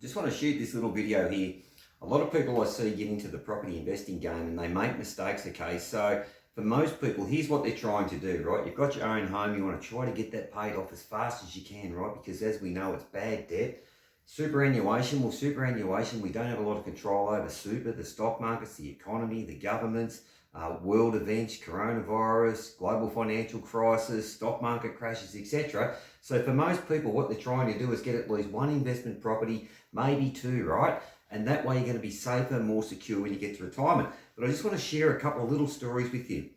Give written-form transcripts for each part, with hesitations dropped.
Just want to shoot this little video here. A lot of people I see get into the property investing game and they make mistakes, okay? So for most people, here's what they're trying to do, right? You've got your own home, you want to try to get that paid off as fast as you can, right? Because as we know, it's bad debt. Superannuation, we don't have a lot of control over super, the stock markets, the economy, the governments, world events, coronavirus, global financial crisis, stock market crashes, etc. So for most people, what they're trying to do is get at least one investment property, maybe two, right? And that way you're going to be safer, more secure when you get to retirement. But I just want to share a couple of little stories with you.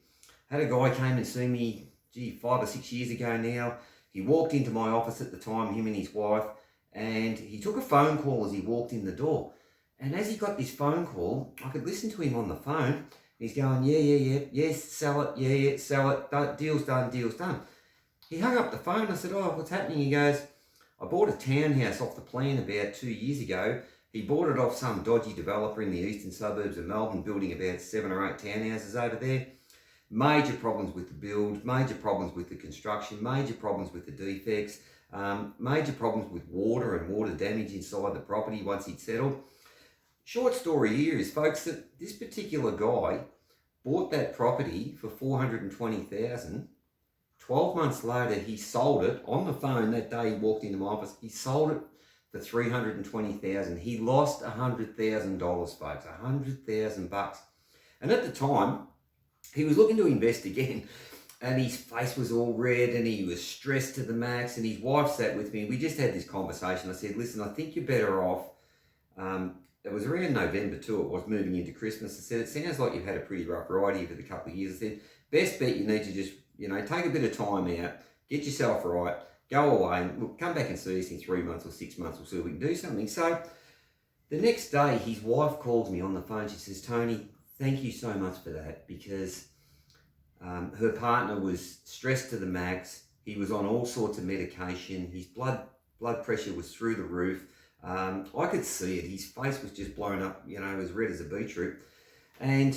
I had a guy came and see me, 5 or 6 years ago now. He walked into my office at the time, him and his wife, and he took a phone call as he walked in the door. And as he got this phone call, I could listen to him on the phone. He's going, yes, sell it, sell it, deal's done. He hung up the phone. I said, oh, what's happening? He goes, I bought a townhouse off the plan about 2 years ago. He bought it off some dodgy developer in the eastern suburbs of Melbourne, building about 7 or 8 townhouses over there. Major problems with the build, major problems with the construction, major problems with the defects, major problems with water and water damage inside the property once he'd settled. Short story here is, folks, that this particular guy bought that property for $420,000. 12 months later, he sold it on the phone that day he walked into my office. He sold it for $320,000. He lost $100,000, folks, $100,000. And at the time, he was looking to invest again, and his face was all red and he was stressed to the max, and his wife sat with me. We just had this conversation. I said, listen, I think you're better off. It was around November too, it was moving into Christmas. I said, it sounds like you've had a pretty rough ride here for the couple of years. I said, best bet you need to just, take a bit of time out, get yourself right, go away, and look, come back and see us in 3 months or 6 months. We'll see if we can do something. So the next day, his wife calls me on the phone. She says, Tony, thank you so much for that, because her partner was stressed to the max. He was on all sorts of medication. His blood pressure was through the roof. I could see it. His face was just blown up, as red as a beetroot. And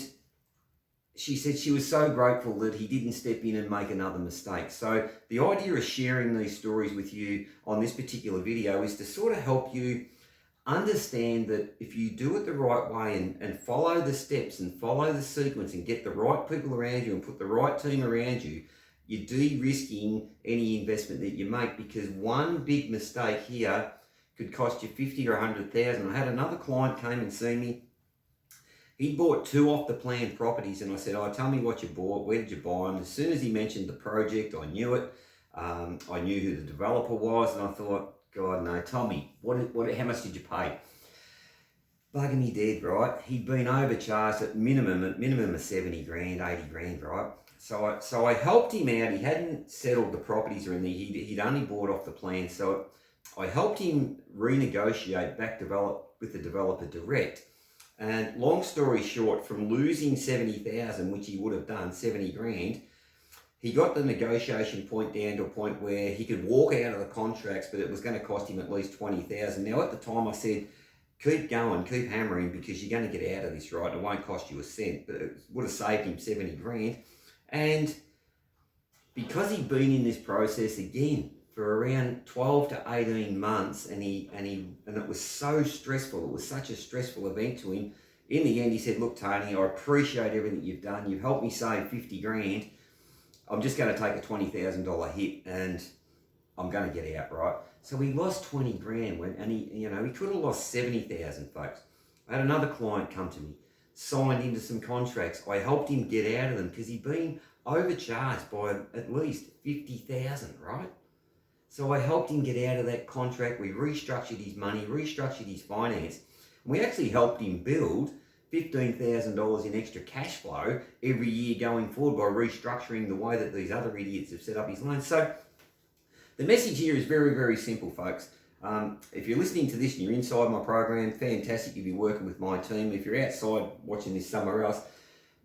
she said she was so grateful that he didn't step in and make another mistake. So the idea of sharing these stories with you on this particular video is to sort of help you understand that if you do it the right way and follow the steps and follow the sequence and get the right people around you and put the right team around you, you're de-risking any investment that you make, because one big mistake here could cost you $50,000 or $100,000. I had another client came and see me. He bought 2 off the plan properties, and I said, oh, tell me what you bought, where did you buy them? As soon as he mentioned the project, I knew it. I knew who the developer was, and I thought, God, no, tell me, how much did you pay? Bugging me dead, right? He'd been overcharged at minimum of 70 grand, 80 grand, right? So I helped him out. He hadn't settled the properties or anything. He'd only bought off the plan. So I helped him renegotiate with the developer direct. And long story short, from losing 70,000, which he would have done, 70 grand, he got the negotiation point down to a point where he could walk out of the contracts, but it was going to cost him at least 20,000. Now, at the time I said, keep going, keep hammering, because you're going to get out of this, right? It won't cost you a cent, but it would have saved him 70 grand. And because he'd been in this process again for around 12 to 18 months, and it was so stressful, it was such a stressful event to him, in the end he said, look, Tony, I appreciate everything you've done. You've helped me save 50 grand. I'm just going to take a $20,000 hit and I'm going to get out, right? So he lost 20 grand and he could have lost 70,000, folks. I had another client come to me, signed into some contracts. I helped him get out of them because he'd been overcharged by at least 50,000, right? So I helped him get out of that contract. We restructured his money, restructured his finance. We actually helped him build $15,000 in extra cash flow every year going forward by restructuring the way that these other idiots have set up his loans. So the message here is very, very simple, folks. If you're listening to this and you're inside my program, fantastic, you'll be working with my team. If you're outside watching this somewhere else,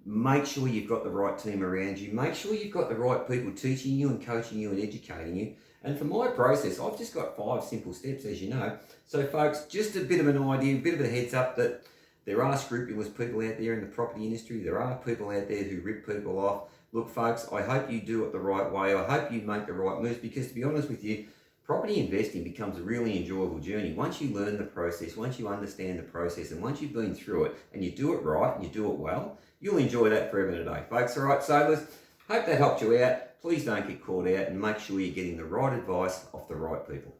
make sure you've got the right team around you. Make sure you've got the right people teaching you and coaching you and educating you. And for my process, I've just got 5 simple steps, as you know. So folks, just a bit of an idea, a bit of a heads up that there are scrupulous people out there in the property industry. There are people out there who rip people off. Look, folks, I hope you do it the right way. I hope you make the right moves, because to be honest with you, property investing becomes a really enjoyable journey. Once you learn the process, once you understand the process, and once you've been through it and you do it right and you do it well, you'll enjoy that forever and a day, folks. All right, sailors, hope that helped you out. Please don't get caught out and make sure you're getting the right advice off the right people.